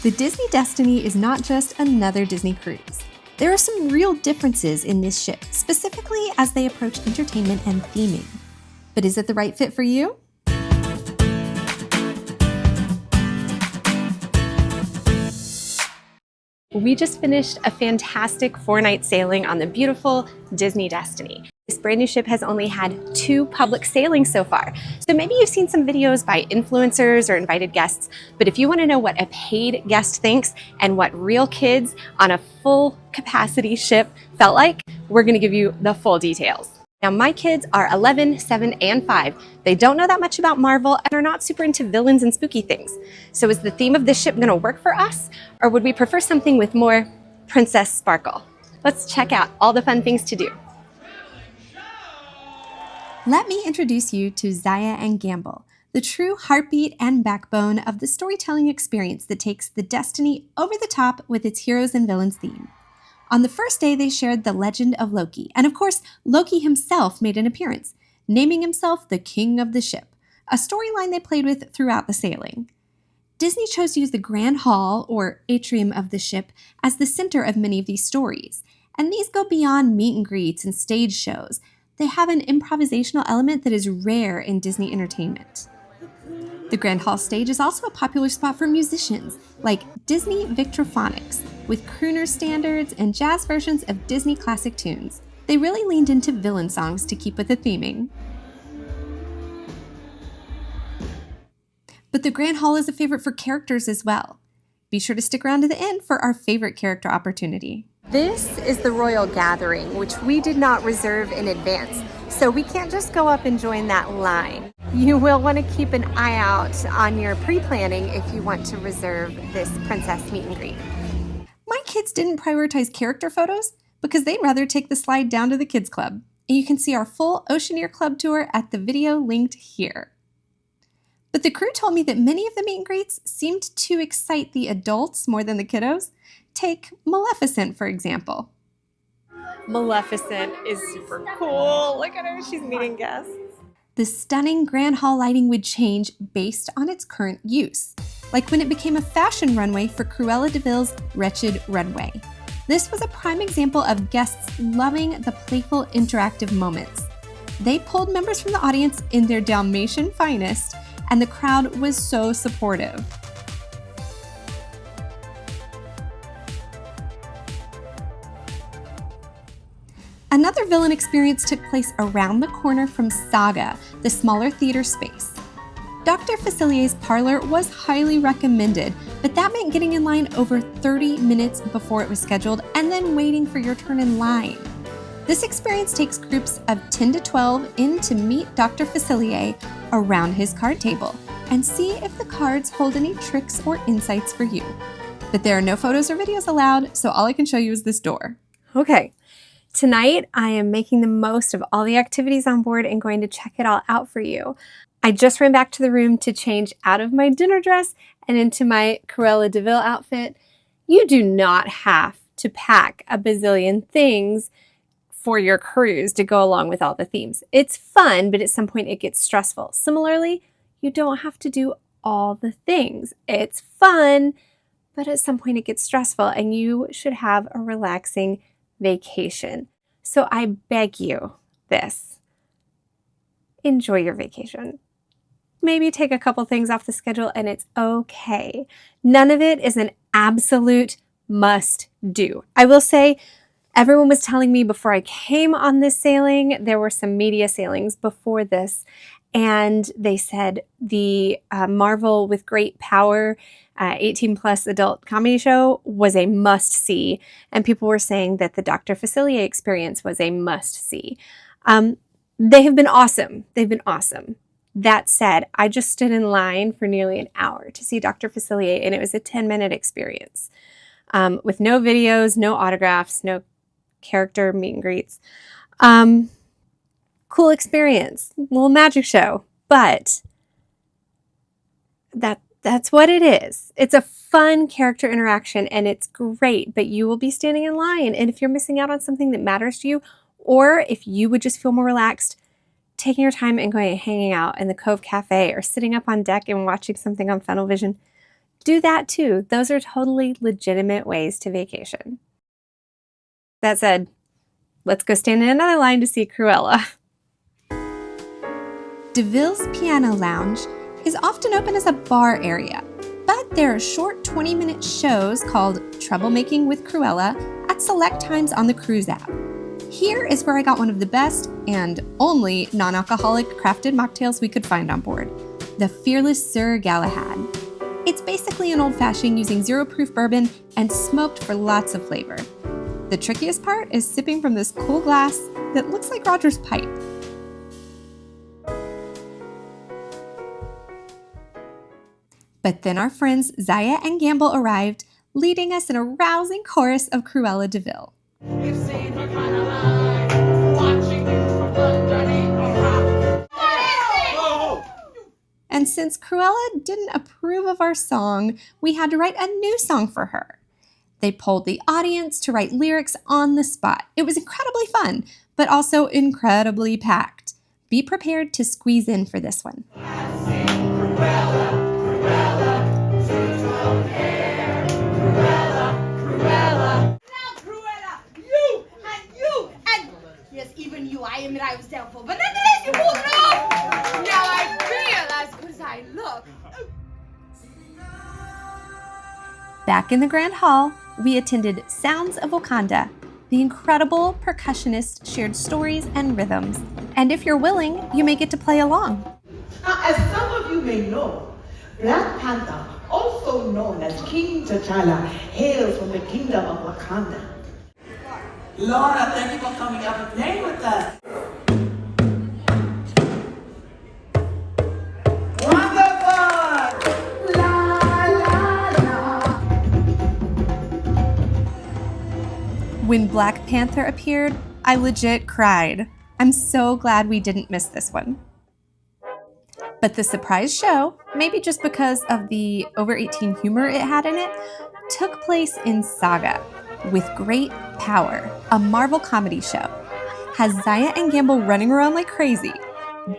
The Disney Destiny is not just another Disney cruise. There are some real differences in this ship, specifically as they approach entertainment and theming. But is it the right fit for you? We just finished a fantastic 4-night sailing on the beautiful Disney Destiny. This brand new ship has only had 2 public sailings so far. So maybe you've seen some videos by influencers or invited guests, but if you want to know what a paid guest thinks and what real kids on a full capacity ship felt like, we're going to give you the full details. Now my kids are 11, 7, and 5. They don't know that much about Marvel and are not super into villains and spooky things. So is the theme of this ship going to work for us, or would we prefer something with more princess sparkle? Let's check out all the fun things to do. Let me introduce you to Zayah and Gamble, the true heartbeat and backbone of the storytelling experience that takes the Destiny over the top with its heroes and villains theme. On the first day, they shared the legend of Loki, and of course, Loki himself made an appearance, naming himself the king of the ship, a storyline they played with throughout the sailing. Disney chose to use the Grand Hall, or atrium of the ship, as the center of many of these stories, and these go beyond meet and greets and stage shows. They have an improvisational element that is rare in Disney entertainment. The Grand Hall stage is also a popular spot for musicians, like Disney Victrophonics, with crooner standards and jazz versions of Disney classic tunes. They really leaned into villain songs to keep with the theming. But the Grand Hall is a favorite for characters as well. Be sure to stick around to the end for our favorite character opportunity. This is the Royal Gathering, which we did not reserve in advance, so we can't just go up and join that line. You will want to keep an eye out on your pre-planning if you want to reserve this princess meet and greet. My kids didn't prioritize character photos because they'd rather take the slide down to the kids club. And you can see our full Oceaneer Club tour at the video linked here. But the crew told me that many of the meet and greets seemed to excite the adults more than the kiddos. Take Maleficent, for example. Maleficent is super cool. Look at her, she's meeting guests. The stunning Grand Hall lighting would change based on its current use, like when it became a fashion runway for Cruella de Vil's Retched Runway. This was a prime example of guests loving the playful interactive moments. They pulled members from the audience in their Dalmatian finest, and the crowd was so supportive. Another villain experience took place around the corner from Saga, the smaller theater space. Dr. Facilier's Parlor was highly recommended, but that meant getting in line over 30 minutes before it was scheduled and then waiting for your turn in line. This experience takes groups of 10 to 12 in to meet Dr. Facilier around his card table and see if the cards hold any tricks or insights for you. But there are no photos or videos allowed, so all I can show you is this door. Okay. Tonight, I am making the most of all the activities on board and going to check it all out for you. I just ran back to the room to change out of my dinner dress and into my Cruella de Vil outfit. You do not have to pack a bazillion things for your cruise to go along with all the themes. It's fun, but at some point it gets stressful. Similarly, you don't have to do all the things. It's fun, but at some point it gets stressful, and you should have a relaxing vacation. So I beg you this. Enjoy your vacation. Maybe take a couple things off the schedule and it's okay. None of it is an absolute must do. I will say, everyone was telling me before I came on this sailing, there were some media sailings before this, and they said the Marvel with Great Power 18-plus adult comedy show was a must-see, and people were saying that the Dr. Facilier experience was a must-see. They have been awesome. They've been awesome. That said, I just stood in line for nearly an hour to see Dr. Facilier, and it was a 10-minute experience with no videos, no autographs, no character meet and greets. Cool experience, little magic show, but that's what it is. It's a fun character interaction and it's great, but you will be standing in line. And if you're missing out on something that matters to you, or if you would just feel more relaxed, taking your time and going and hanging out in the Cove Cafe or sitting up on deck and watching something on Funnel Vision, do that too. Those are totally legitimate ways to vacation. That said, let's go stand in another line to see Cruella. De Vil's Piano Lounge is often open as a bar area, but there are short 20-minute shows called Troublemaking with Cruella at select times on the cruise app. Here is where I got one of the best and only non-alcoholic crafted mocktails we could find on board, the Fearless Sir Galahad. It's basically an old-fashioned using zero-proof bourbon and smoked for lots of flavor. The trickiest part is sipping from this cool glass that looks like Roger's pipe. But then our friends Zayah and Gamble arrived, leading us in a rousing chorus of Cruella de Vil. You've seen her kind of line, watching you from underneath a rock. And since Cruella didn't approve of our song, we had to write a new song for her. They polled the audience to write lyrics on the spot. It was incredibly fun, but also incredibly packed. Be prepared to squeeze in for this one. I've seen Cruella, Cruella, two-tone hair. Cruella, Cruella. Now, Cruella, you, and yes, even you, I admit I was doubtful, but nonetheless, you pulled it off. Now I feel as good as I look. Back in the Grand Hall, we attended Sounds of Wakanda. The incredible percussionist shared stories and rhythms. And if you're willing, you may get to play along. Now, as some of you may know, Black Panther, also known as King T'Challa, hails from the kingdom of Wakanda. Laura, thank you for coming out and playing with us. Wonderful! La, la, la. When Black Panther appeared, I legit cried. I'm so glad we didn't miss this one. But the surprise show, maybe just because of the over-18 humor it had in it, took place in Saga with great power, a Marvel comedy show. Has Zayah and Gamble running around like crazy.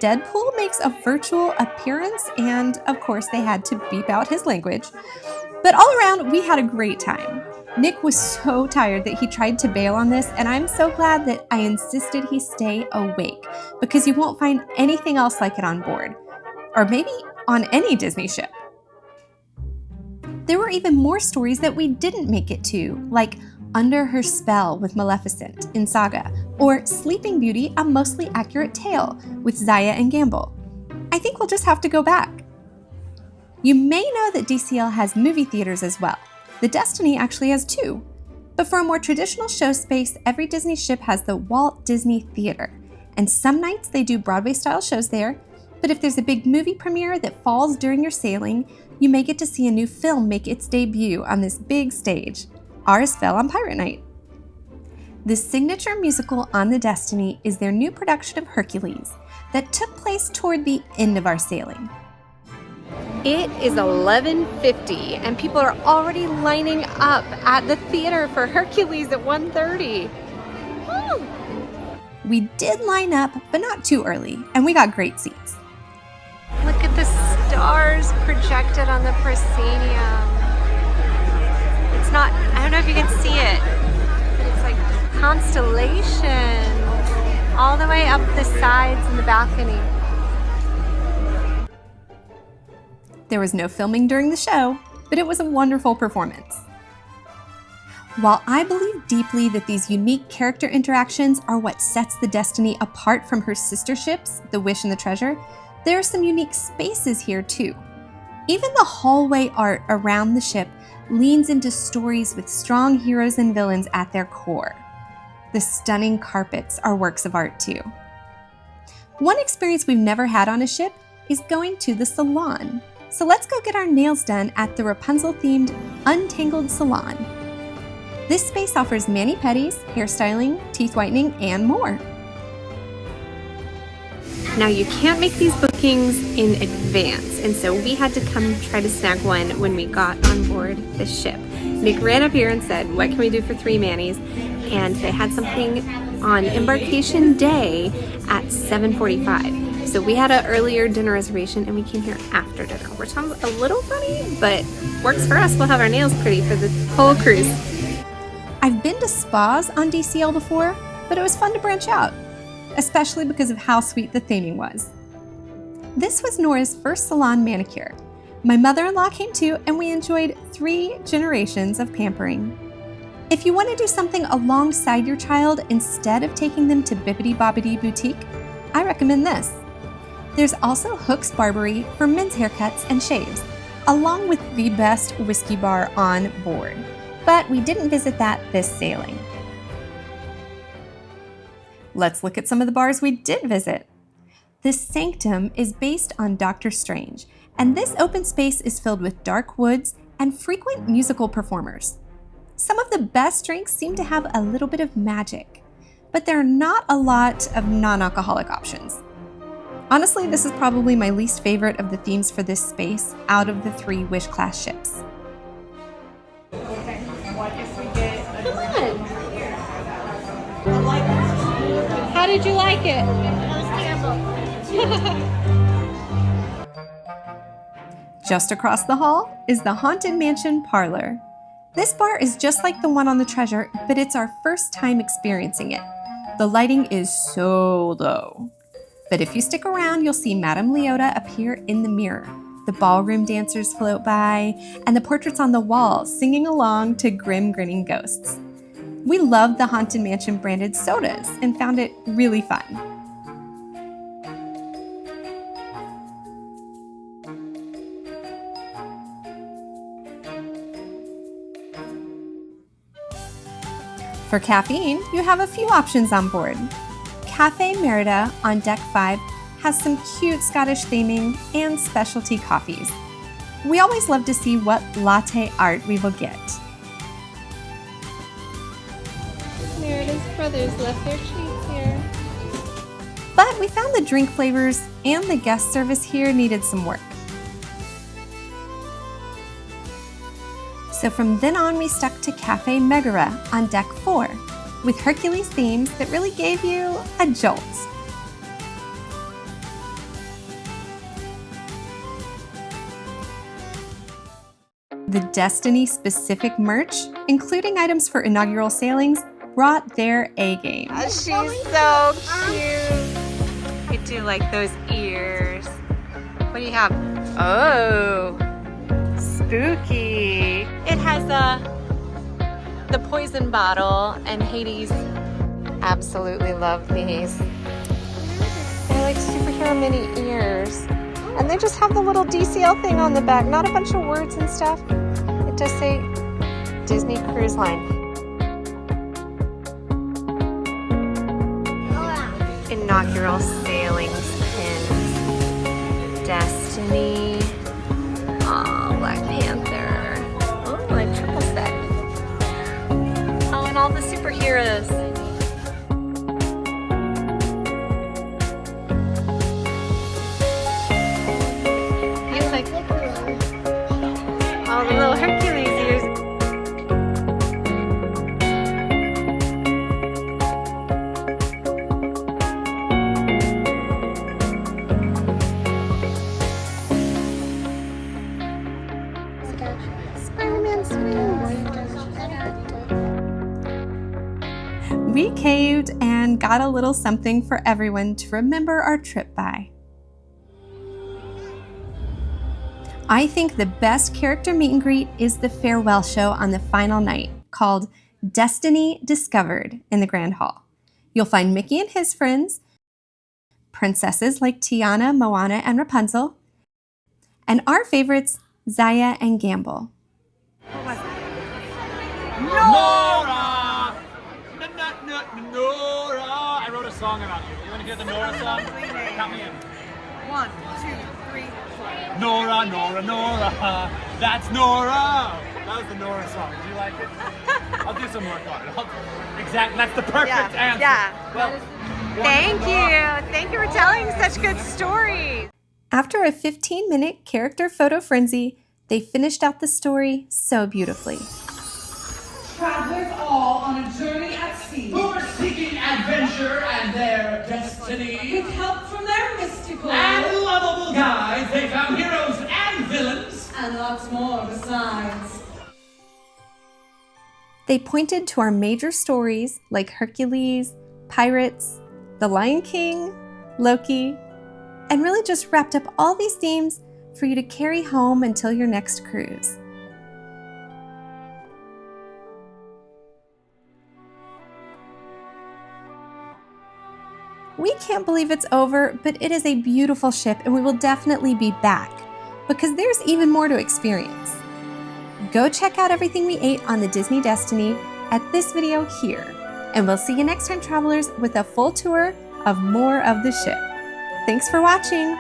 Deadpool makes a virtual appearance, and of course they had to beep out his language. But all around, we had a great time. Nick was so tired that he tried to bail on this, and I'm so glad that I insisted he stay awake, because you won't find anything else like it on board. Or maybe on any Disney ship. There were even more stories that we didn't make it to, like Under Her Spell with Maleficent in Saga, or Sleeping Beauty, A Mostly Accurate Tale with Zayah and Gamble. I think we'll just have to go back. You may know that DCL has movie theaters as well. The Destiny actually has 2. But for a more traditional show space, every Disney ship has the Walt Disney Theater. And some nights they do Broadway-style shows there. But if there's a big movie premiere that falls during your sailing, you may get to see a new film make its debut on this big stage. Ours fell on Pirate Night. The signature musical on the Destiny is their new production of Hercules that took place toward the end of our sailing. It is 11:50 and people are already lining up at the theater for Hercules at 1:30. Woo! We did line up, but not too early, and we got great seats. Look at the stars projected on the proscenium. It's not, I don't know if you can see it, but it's like constellations all the way up the sides and the balcony. There was no filming during the show, but it was a wonderful performance. While I believe deeply that these unique character interactions are what sets the Destiny apart from her sister ships, the Wish and the Treasure, there are some unique spaces here too. Even the hallway art around the ship leans into stories with strong heroes and villains at their core. The stunning carpets are works of art too. One experience we've never had on a ship is going to the Salon. So let's go get our nails done at the Rapunzel-themed Untangled Salon. This space offers mani-pedis, hairstyling, teeth whitening, and more. Now you can't make these bookings in advance, and so we had to come try to snag one when we got on board the ship. Nick ran up here and said, what can we do for 3 manis? And they had something on embarkation day at 7:45. So we had an earlier dinner reservation and we came here after dinner, which sounds a little funny, but works for us. We'll have our nails pretty for the whole cruise. I've been to spas on DCL before, but it was fun to branch out, especially because of how sweet the theming was. This was Nora's first salon manicure. My mother-in-law came too, and we enjoyed 3 generations of pampering. If you want to do something alongside your child instead of taking them to Bibbidi Bobbidi Boutique, I recommend this. There's also Hook's Barbery for men's haircuts and shaves, along with the best whiskey bar on board. But we didn't visit that this sailing. Let's look at some of the bars we did visit. The Sanctum is based on Doctor Strange, and this open space is filled with dark woods and frequent musical performers. Some of the best drinks seem to have a little bit of magic, but there are not a lot of non-alcoholic options. Honestly, this is probably my least favorite of the themes for this space out of the 3 Wish-class ships. How did you like it? Just across the hall is the Haunted Mansion Parlor. This bar is just like the one on the Treasure, but it's our first time experiencing it. The lighting is so low. But if you stick around, you'll see Madame Leota appear in the mirror. The ballroom dancers float by, and the portraits on the wall singing along to grim grinning ghosts. We loved the Haunted Mansion branded sodas and found it really fun. For caffeine, you have a few options on board. Cafe Merida on Deck 5 has some cute Scottish theming and specialty coffees. We always love to see what latte art we will get. Merida's brothers left their treats here. But we found the drink flavors and the guest service here needed some work. So from then on, we stuck to Cafe Megara on Deck 4 with Hercules themes that really gave you a jolt. The Destiny-specific merch, including items for inaugural sailings, brought their A-game. She's so cute. I do like those ears. What do you have? Oh, spooky. It has the poison bottle, and Hades absolutely loved these. They're like superhero mini ears. And they just have the little DCL thing on the back, not a bunch of words and stuff. It does say Disney Cruise Line. Inaugural sailings pins. Destiny. Oh, Black Panther. Oh, a triple set. Oh, and all the superheroes. It's like, oh, the little Hercules ears. We caved and got a little something for everyone to remember our trip by. I think the best character meet and greet is the farewell show on the final night, called Destiny Discovered in the Grand Hall. You'll find Mickey and his friends, princesses like Tiana, Moana, and Rapunzel, and our favorites, Zayah and Gamble. Nora! Nora! I wrote a song about you. You want to hear the Nora song? Count me in. 1, 2, 3, 4. Nora, Nora, Nora. That's Nora. That was the Nora song. Did you like it? I'll do some work on it. Exactly. That's the perfect answer. Yeah. Well, Thank you. Thank you for telling such good stories. After a 15-minute character photo frenzy, they finished out the story so beautifully. Travelers all on a journey at sea. Who are seeking adventure and their destiny. With help from their mystical And lovable guides, they found heroes and villains. and lots more besides. They pointed to our major stories like Hercules, Pirates, The Lion King, Loki, and really just wrapped up all these themes for you to carry home until your next cruise. We can't believe it's over, but it is a beautiful ship and we will definitely be back because there's even more to experience. Go check out everything we ate on the Disney Destiny at this video here, and we'll see you next time, travelers, with a full tour of more of the ship. Thanks for watching!